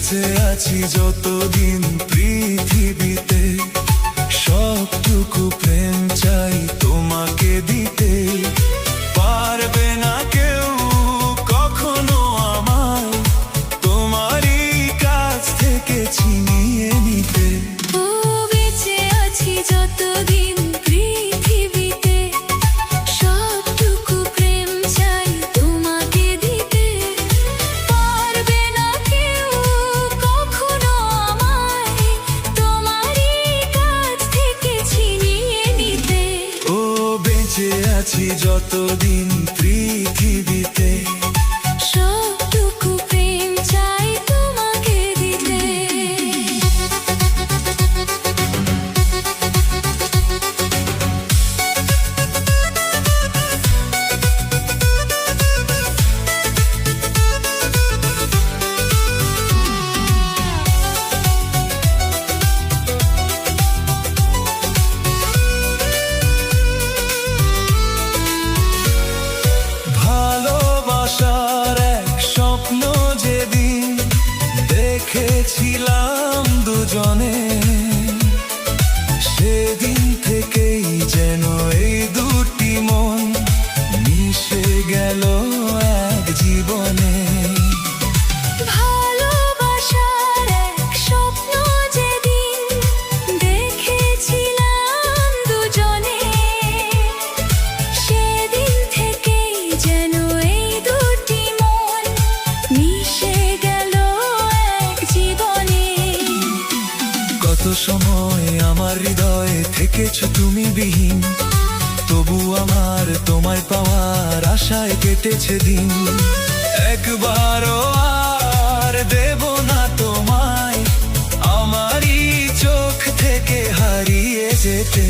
বেঁচে আছি যতদিন পৃথিবীতে, সবটুকু প্রেম চাই তোমাকে দিতে। পারবে না কেউ কখনো আমায় তোমারই কাছ থেকে ছিনিয়ে নিতে। ও বেঁচে আছি যতদিন পৃথিবীতে, সবটুকু প্রেম চাই তোমাকে দিতে। পারবে না কেউ কখনো আমায় তোমারই কাছ থেকে ছিনিয়ে নিতে। ও বেঁচে আছি যতদিন পৃথিবীতে, সবটুকু প্রেম চাই তোমাকে দিতে। ভালোবাসার এক স্বপ্ন যেদিন দেখেছিলাম দুজনে, সেদিন থেকেই যেন এই দুটি মন মিশে গেল এক জীবনে। ভালোবাসার এক স্বপ্ন যেদিন দেখেছিলাম দুজনে, সেদিন থেকেই যেন এই দুটি মন মিশে গেল এক জীবনে। কত সময় আমার হৃদয়ে থেকেছ তুমি বিহীন, তবু আমার তোমায় পাওয়ার আশায় কেটেছে দিন। একবারও আর দেব না তোমায় আমারই চোখ থেকে হারিয়ে যেতে।